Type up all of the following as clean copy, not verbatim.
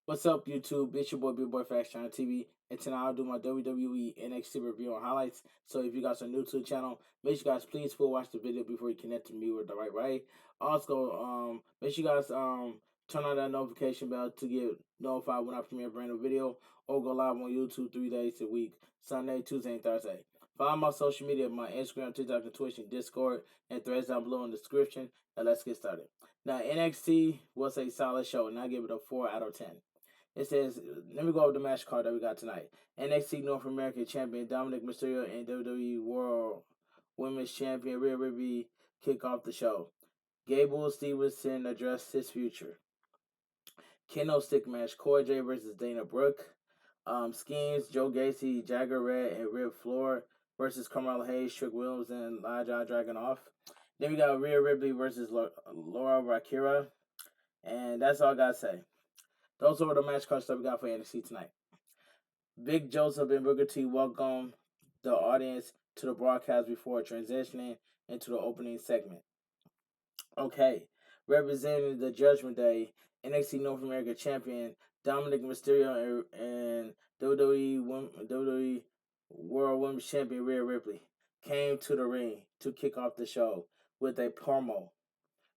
What's up, YouTube? It's your boy, Big Boy Fast Channel TV, and tonight I'll do my WWE NXT review and highlights. So if you guys are new to the channel, make sure you guys please full watch the video before you connect to me with the right way. Also, make sure you guys turn on that notification bell to get notified when I premiere a brand new video or go live on YouTube 3 days a week, Sunday, Tuesday, and Thursday. Follow my social media, my Instagram, TikTok, and Twitch, and Discord, and threads down below in the description. And let's get started. Now, NXT was a solid show, and I give it a 4 out of 10. It says, let me go over the match card that we got tonight. NXT North American Champion Dominic Mysterio and WWE World Women's Champion Rhea Ripley kick off the show. Gable Stevenson addressed his future. Kendo stick match, Cora Jade versus Dana Brooke. Schemes, Joe Gacy, Jagger Red, and Rip Floor versus Carmelo Hayes, Trick Williams, and Lyra Dragunov. Then we got Rhea Ripley versus Laura Valkyria. And that's all I got to say. Those are the match cards that we got for NXT tonight. Big Joseph and Booker T welcome the audience to the broadcast before transitioning into the opening segment. Okay, representing the Judgment Day, NXT North American Champion Dominic Mysterio and WWE World Women's Champion Rhea Ripley came to the ring to kick off the show with a promo.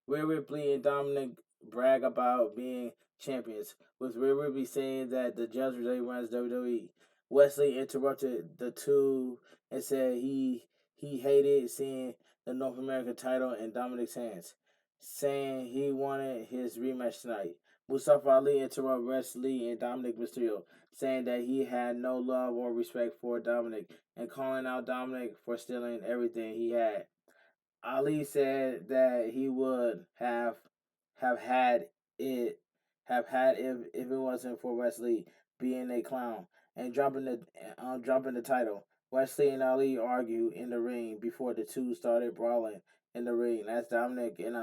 Rhea Ripley and Dominic brag about being champions, with Rhea Ripley saying that the Judgment Day runs WWE. Wesley interrupted the two and said he hated seeing the North American title in Dominic's hands, saying he wanted his rematch tonight. Mustafa Ali interrupted Wesley and Dominic Mysterio, saying that he had no love or respect for Dominic and calling out Dominic for stealing everything he had. Ali said that he would have had it if it wasn't for Wesley being a clown and dropping the title. Wesley and Ali argued in the ring before the two started brawling in the ring. That's Dominic and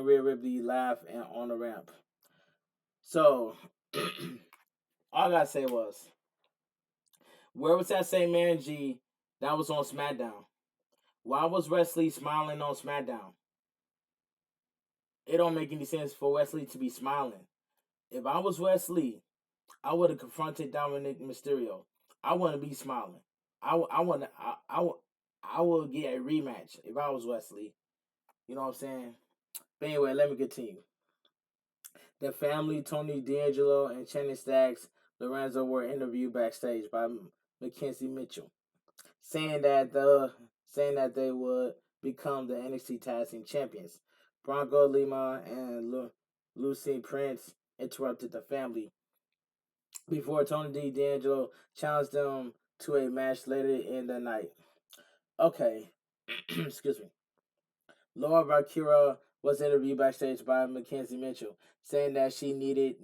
Rhea Ripley laugh on the ramp. So all I gotta say was, where was that same energy that was on SmackDown? Why was Wesley smiling on SmackDown? It don't make any sense for Wesley to be smiling. If I was Wesley, I would have confronted Dominic Mysterio. I wouldn't be smiling. I would get a rematch if I was Wesley. You know what I'm saying? But anyway, let me continue. The family, Tony D'Angelo and Channing Stacks Lorenzo, were interviewed backstage by Mackenzie Mitchell, saying that they would become the NXT Tag Team Champions. Bronco Lima and Lucy Prince interrupted the family before Tony D'Angelo challenged them to a match later in the night. Okay, excuse me. Laura Valkyria was interviewed backstage by Mackenzie Mitchell, saying that she needed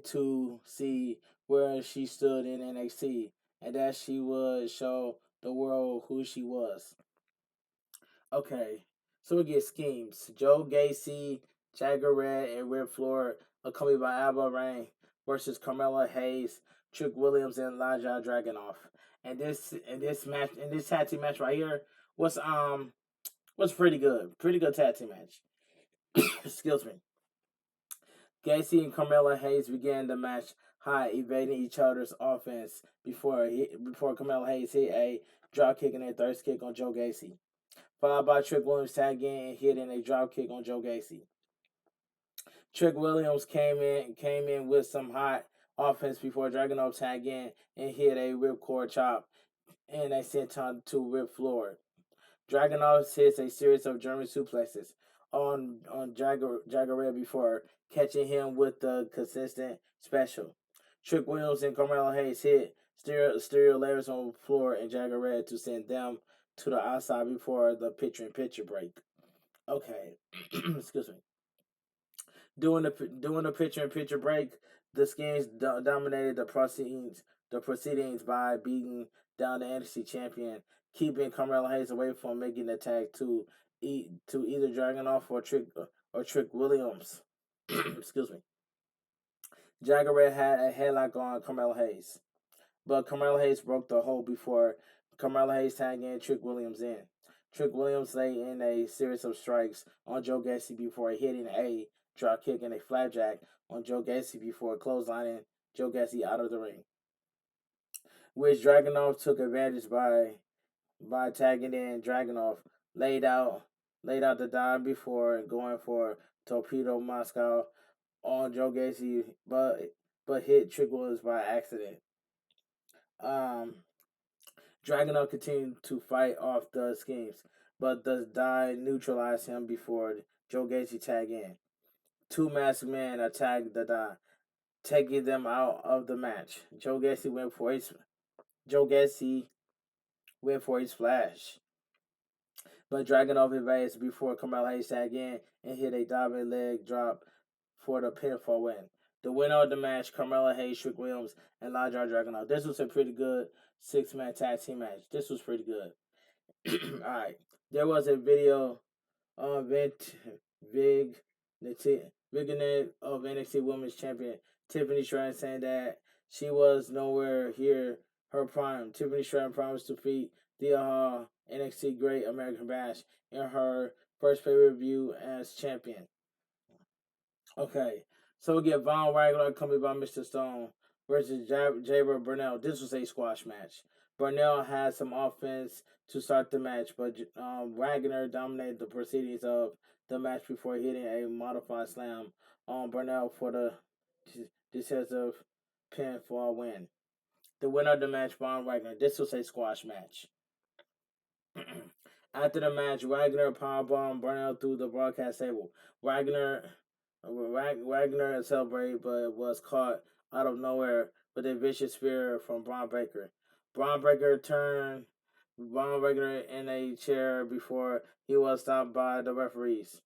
to see where she stood in NXT and that she would show the world who she was. Okay, so we get schemes. Joe Gacy, Jagger Red, and Rip Floor, accompanied by Alba Rain, versus Carmelo Hayes, Trick Williams, and Elijah Dragunov. And this tag team match right here was pretty good. Pretty good tag team match. Excuse me. Gacy and Carmelo Hayes began the match high, evading each other's offense before Carmelo Hayes hit a drop kick and a thirst kick on Joe Gacy, followed by Trick Williams tagging and hitting a drop kick on Joe Gacy. Trick Williams came in with some hot offense before Dragunov tagged in and hit a ripcord chop and a senton to Rip Floor. Dragunov hits a series of German suplexes on Jagger Red before catching him with the consistent special. Trick Williams and Carmelo Hayes hit stereo layers on the floor and Jagger Red to send them to the outside before the picture-in-picture break. Okay, excuse me. During the picture-in-picture break, the Skins dominated the proceedings by beating down the NXT champion, keeping Carmelo Hayes away from making the tag to either Dragunov or Trick Williams. Excuse me. Jagger Red had a headlock on Carmelo Hayes, but Carmelo Hayes broke the hold before Carmelo Hayes tagged in Trick Williams in. Trick Williams laid in a series of strikes on Joe Gacy before hitting a drop kick and a flapjack on Joe Gacy before clotheslining Joe Gacy out of the ring, which Dragunov took advantage by tagging in. Dragunov laid out the dive before going for Torpedo Moscow on Joe Gacy, but hit Trick Williams by accident. Dragunov continued to fight off the schemes, but the dive neutralized him before Joe Gacy tagged in. Two masked men attacked the dive, taking them out of the match. Joe Gacy went for his splash, but Dragunov advanced before Carmelo Hayes tagged in and hit a diving leg drop for the pinfall win. The winner of the match, Carmelo Hayes, Trick Williams, and Lyra Dragunov. This was a pretty good six-man tag team match. This was pretty good. Alright. There was a video on Vignette of NXT Women's Champion Tiffany Stratton saying that she was nowhere near her prime. Tiffany Stratton promised to defeat Thea Hall, NXT Great American Bash, in her first pay-per-view as champion. Okay, so we get Von Wagner coming by Mr. Stone versus Jaber Burnell. This was a squash match. Burnell had some offense to start the match, but Wagner dominated the proceedings of the match before hitting a modified slam on Burnell for the decisive pinfall win. The winner of the match, Von Wagner. This was a squash match. After the match, Wagner powerbombed Burnell through the broadcast table. Wagner celebrated, but was caught out of nowhere with a vicious spear from Braun Breaker. Braun Breaker turned Braun Breaker in a chair before he was stopped by the referees.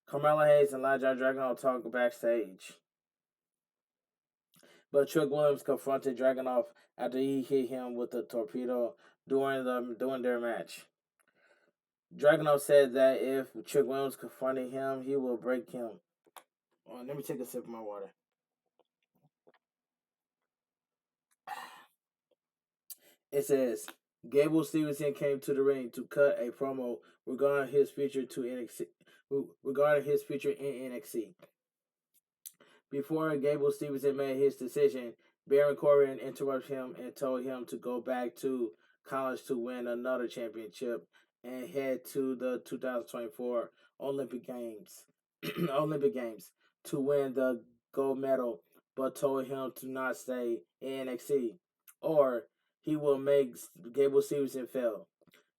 Carmelo Hayes and Lyra Dragunov talked backstage, but Trick Williams confronted Dragunov after he hit him with a torpedo during their match. Dragunov said that if Trick Williams confronted him, he will break him. Let me take a sip of my water. It says Gable Stevenson came to the ring to cut a promo regarding his future in NXT. Before Gable Stevenson made his decision, Baron Corbin interrupted him and told him to go back to college to win another championship and head to the 2024 Olympic Games to win the gold medal, but told him to not stay in NXT or he will make Gable Stevenson fail.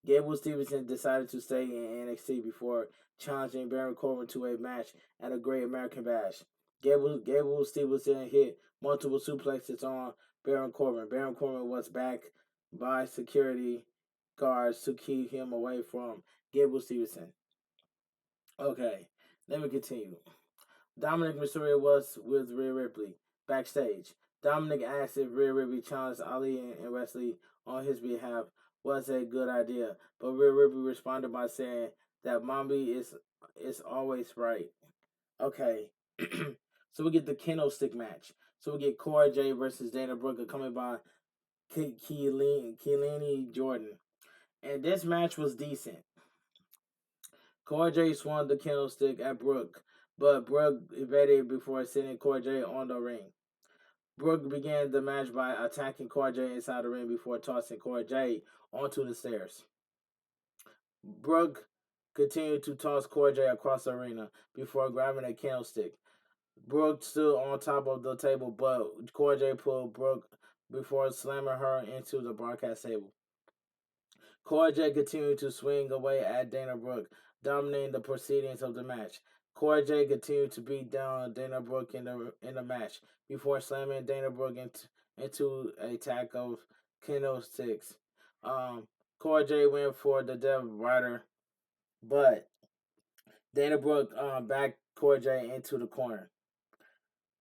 Gable Stevenson decided to stay in NXT before challenging Baron Corbin to a match at a Great American Bash. Gable Stevenson hit multiple suplexes on Baron Corbin. Baron Corbin was backed by security guards to keep him away from Gable Stevenson. Okay, let me continue. Dominic Mysterio was with Rhea Ripley backstage. Dominic asked if Rhea Ripley challenged Ali and Wesley on his behalf was a good idea, but Rhea Ripley responded by saying that Mommy is always right. Okay, so we get the kendo stick match. So we get Cora Jade versus Dana Brooke coming by Keelani Jordan, and this match was decent. Cora Jade swung the kendo stick at Brooke, but Brooke evaded before sending Cora Jade on the ring. Brooke began the match by attacking Cora Jade inside the ring before tossing Cora Jade onto the stairs. Brooke continued to toss Cora Jade across the arena before grabbing a candlestick. Brooke stood on top of the table, but Cora Jade pulled Brooke before slamming her into the broadcast table. Cora Jade continued to swing away at Dana Brooke, dominating the proceedings of the match. Cora Jade continued to beat down Dana Brooke in the match before slamming Dana Brooke into a attack of kendo sticks. Cora Jade went for the Death Rider, but Dana Brooke backed Cora Jade into the corner.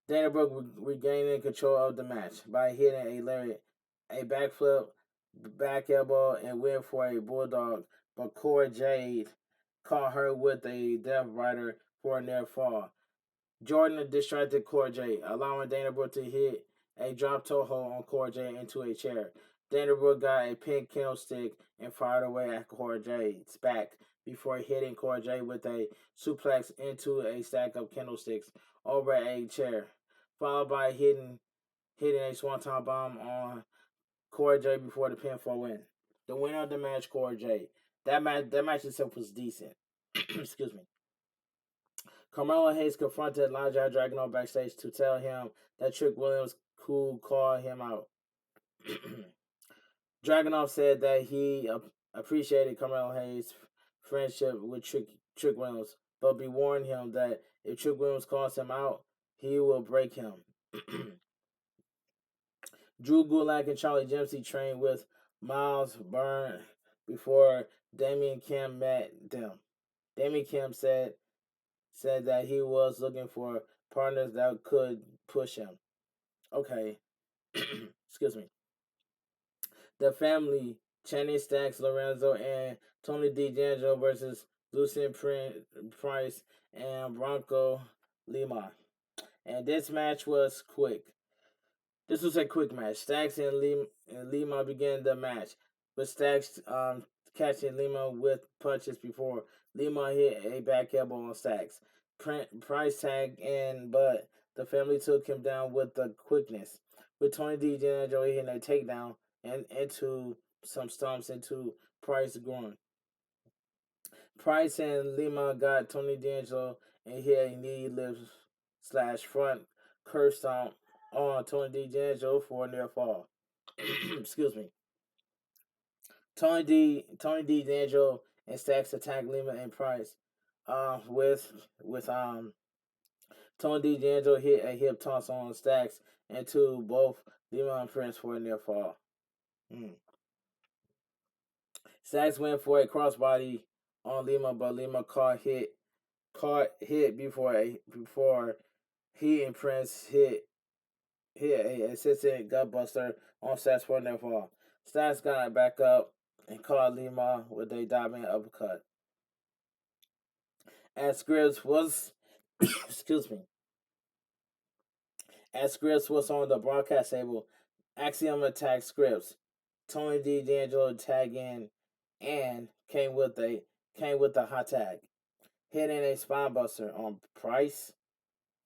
Dana Brooke regaining control of the match by hitting a lariat, a backflip, back elbow, and went for a bulldog, but Cora Jade caught her with a Death Rider for a near fall. Jordan distracted Cora Jade, allowing Dana Brooke to hit a drop toe hold on Cora Jade into a chair. Dana Brooke got a pink kendo stick and fired away at Cora Jade's back before hitting Cora Jade with a suplex into a stack of candlesticks over a chair, followed by hitting a swanton bomb on Cora Jade before the pinfall win. The winner of the match, Cora Jade. That match itself was decent. Excuse me. Carmelo Hayes confronted Elijah Dragunov backstage to tell him that Trick Williams could call him out. Dragunov said that he appreciated Carmelo Hayes' friendship with Trick Williams, but be warned him that if Trick Williams calls him out, he will break him. Drew Gulak and Charlie Dempsey trained with Miles Byrne before Damian Kim met them. Damian Kim said that he was looking for partners that could push him. Okay. Excuse me. The family, Channing Stacks, Lorenzo, and Tony D'Angelo versus Lucien Price and Bronco Lima. And this match was quick. This was a quick match. Stacks and Lima began the match, with Stacks catching Lima with punches before Lima hit a back elbow on Stacks. Price tagged in, but the family took him down with the quickness, with Tony D'Angelo hitting a takedown and into some stomps into Price's groin. Price and Lima got Tony D'Angelo and hit a knee lift / front curve stomp on Tony D'Angelo for a near fall. Excuse me. Tony D'Angelo and Stacks attacked Lima and Price. With Tony D'Angelo hit a hip toss on Stacks and to both Lima and Prince for a near fall. Stacks went for a crossbody on Lima, but Lima caught hit before he and Prince hit a assistant gutbuster on Stacks for a near fall. Stacks got back up and caught Lima with a diving uppercut. As Scripps was excuse me. As Scripps was on the broadcast table, Axiom attacked Scripps. Tony D'Angelo tagged in and came with a hot tag, hitting a spinebuster on Price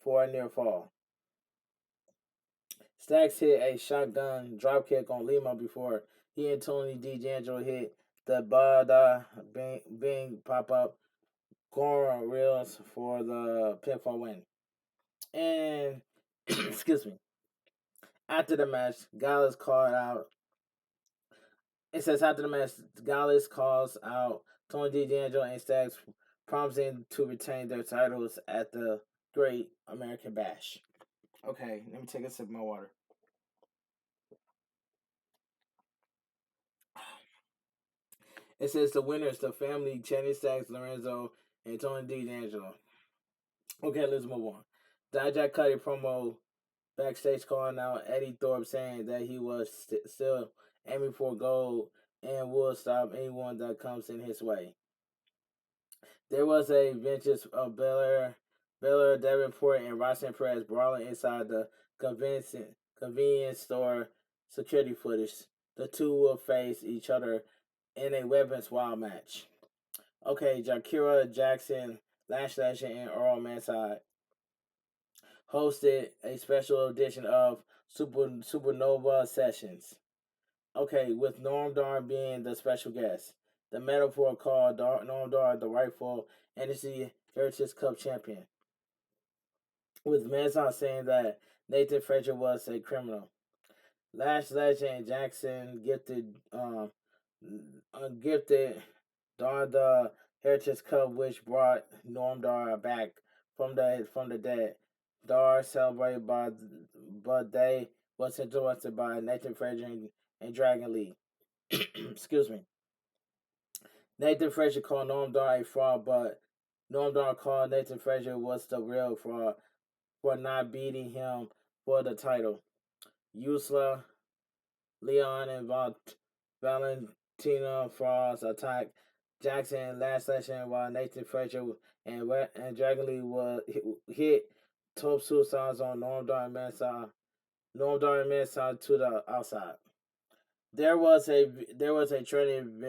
for a near fall. Stacks hit a shotgun dropkick on Lima before he and Tony D'Angelo hit the Bada Bing pop-up Gora Reels for the pinfall win. And, excuse me, after the match, Gallus called out. It says after the match, Gallus calls out Tony D'Angelo and Stacks, promising to retain their titles at the Great American Bash. Okay, let me take a sip of my water. It says the winners, the family, Channing Stacks, Lorenzo, and Tony D'Angelo. Okay, let's move on. Dijak cut a promo backstage calling out Eddie Thorpe, saying that he was still aiming for gold and will stop anyone that comes in his way. There was a vengeance of Belair, Davenport, and Roxanne Perez brawling inside the convenience store security footage. The two will face each other in a weapons wild match. Okay, Jakira Jackson, Lash Legend, and Earl Manside hosted a special edition of Supernova Sessions. Okay, with Norm Dar being the special guest. The metaphor called Norm Dar the rightful NXT Heritage Cup champion. With Manside saying that Nathan Frazier was a criminal. Lash Legend Jackson gifted Dar the Heritage Cup, which brought Norm Dar back from the dead. Dar celebrated but they was interrupted by Nathan Frazier and Dragon Lee. Excuse me. Nathan Frazier called Norm Dar a fraud, but Norm Dar called Nathan Frazier was the real fraud for not beating him for the title. Usla, Leon, and Valentina Frost attacked Jackson last session while Nathan Frazier and Dragon Lee was hit top suicides on Norm Dar and Manside to the outside. There was a training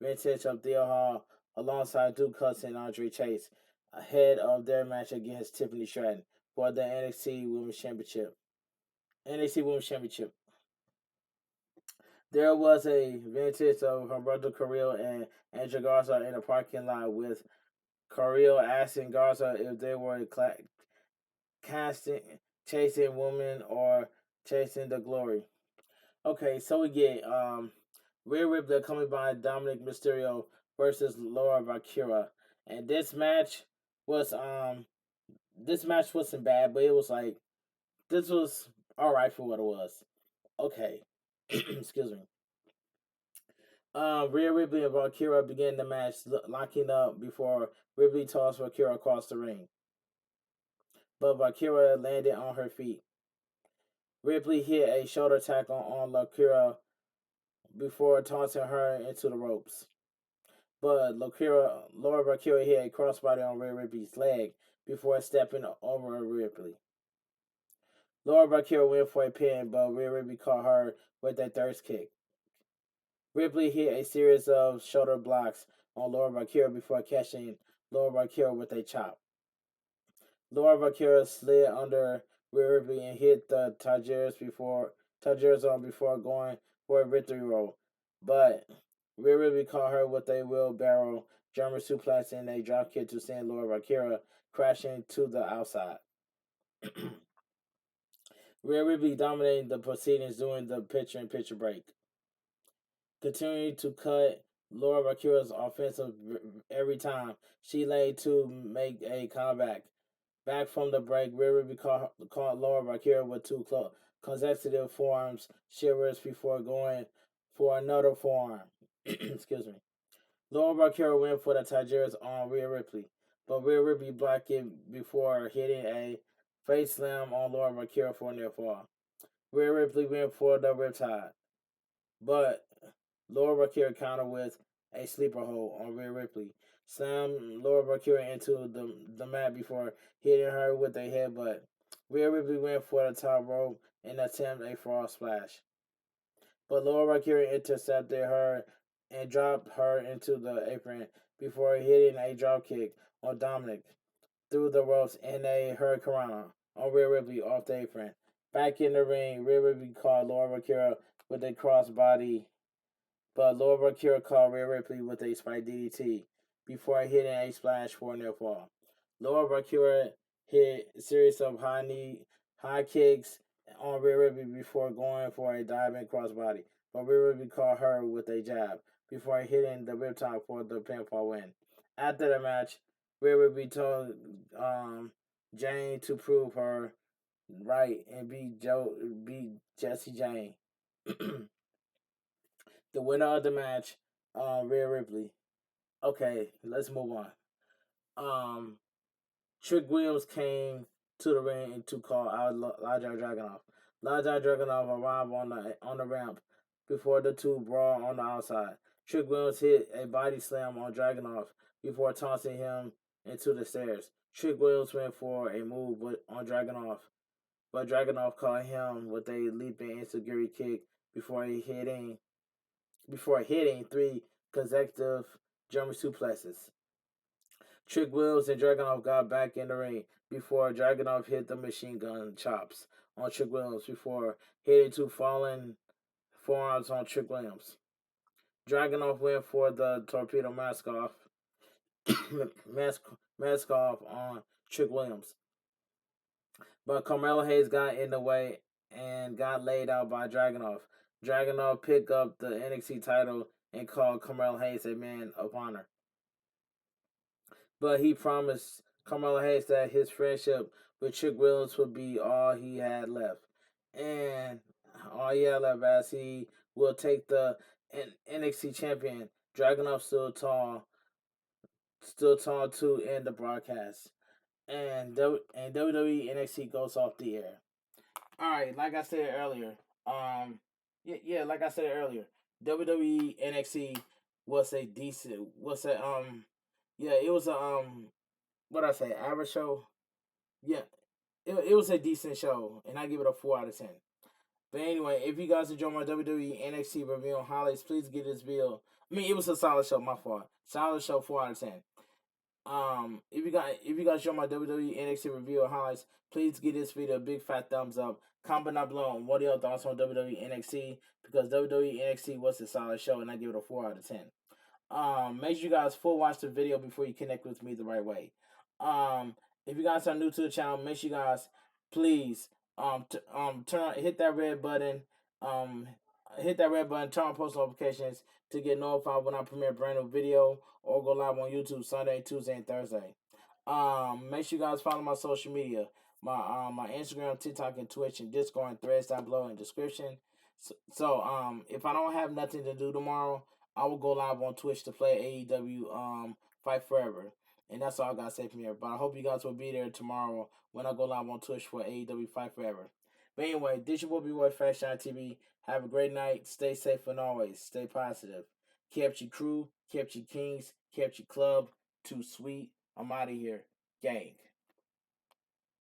vintage of Theo Hall alongside Duke Hudson and Andre Chase, ahead of their match against Tiffany Stratton for the NXT Women's Championship. NXT Women's Championship. There was a vintage of Humberto Carrillo and Angel Garza in a parking lot with Carrillo asking Garza if they were casting, chasing women or chasing the glory. Okay, so we get Rhea Ripley coming by Dominic Mysterio versus Laura Valkyria, and was this match wasn't bad, but it was like this was all right for what it was. Okay, excuse me. Rhea Ripley and Valkyria began the match, locking up before Ripley tossed Valkyria across the ring, but Valkyria landed on her feet. Ripley hit a shoulder tackle on Valkyria before tossing her into the ropes. But Laura Valkyria hit a crossbody on Rhea Ripley's leg before stepping over Ripley. Laura Valkyria went for a pin, but Rhea Ripley caught her with a thirst kick. Ripley hit a series of shoulder blocks on Laura Valkyria before catching Laura Valkyria with a chop. Laura Valkyria slid under Rhea Ripley and hit the Tajers before going for a victory roll. But Rhea Ripley caught her with a wheelbarrow German suplex and a dropkick to send Laura Valkyria crashing to the outside. Rhea Ripley dominated the proceedings during the picture-in-picture break, continuing to cut Laura Valkyria's offensive every time she laid to make a comeback. Back from the break, Rhea Ripley caught Laura Valkyria with two consecutive forearms shivers before going for another forearm. Excuse me. Laura Valkyria went for the Tigers on Rhea Ripley, but Rhea Ripley blocked it before hitting a face slam on Laura Valkyria for a near fall. Rhea Ripley went for the Riptide, but Laura Valkyria countered with a sleeper hold on Rhea Ripley, slammed Laura Valkyria into the mat before hitting her with a headbutt. Rhea Ripley went for the top rope and attempted a frog splash, but Laura Valkyria intercepted her and dropped her into the apron before hitting a dropkick on Dominic through the ropes and a hurricanrana on Rhea Ripley off the apron. Back in the ring, Rhea Ripley caught Laura Valkyria with a crossbody, but Laura Valkyria caught Rhea Ripley with a spike DDT before hitting a splash for a near fall. Laura Valkyria hit a series of high kicks on Rhea Ripley before going for a diving crossbody, but Rhea Ripley caught her with a jab before hitting the riptide for the pinfall win. After the match, Rhea Ripley told Jane to prove her right and beat Jesse Jane. The winner of the match, Rhea Ripley. Okay, let's move on. Trick Williams came to the ring to call out Lyra Dragunov. Lyra Dragunov arrived on the ramp before the two brawled on the outside. Trick Williams hit a body slam on Dragunov before tossing him into the stairs. Trick Williams went for a move on Dragunov, but Dragunov caught him with a leaping enziguri kick before hitting three consecutive German suplexes. Trick Williams and Dragunov got back in the ring before Dragunov hit the machine gun chops on Trick Williams before hitting two falling forearms on Trick Williams. Dragunov went for the torpedo mask off on Trick Williams, but Carmelo Hayes got in the way and got laid out by Dragunov. Dragunov picked up the NXT title and called Carmelo Hayes a man of honor, but he promised Carmelo Hayes that his friendship with Trick Williams would be all he had left. And all he had left as he will take the NXT champion. Dragunov still tall to end the broadcast. And WWE NXT goes off the air. Alright, like I said earlier, like I said earlier, WWE NXT was a decent it was a what I say, average show. Yeah, it was a decent show, and I give it a 4 out of 10. But anyway, if you guys enjoy my WWE NXT review on highlights, please give this video. I mean, it was a solid show. My fault. Solid show. 4 out of 10. If you guys enjoy my WWE NXT review or highlights, please give this video a big fat thumbs up. Comment down below on what are your thoughts on WWE NXT, because WWE NXT was a solid show and I give it a 4 out of 10. Make sure you guys full watch the video before you connect with me the right way. If you guys are new to the channel, make sure you guys please hit that red button, turn on post notifications to get notified when I premiere a brand new video or go live on YouTube Sunday, Tuesday, and Thursday. Make sure you guys follow my social media, my Instagram, TikTok, and Twitch, and Discord and Threads down below in the description. So if I don't have nothing to do tomorrow, I will go live on Twitch to play AEW Fight Forever. And that's all I got to say from here. But I hope you guys will be there tomorrow when I go live on Twitch for AEW Fight Forever. But anyway, this your boy B-Boy Fashion TV. Have a great night. Stay safe and always stay positive. Kept your crew, kept your kings, kept your club. Too sweet. I'm out of here. Gang.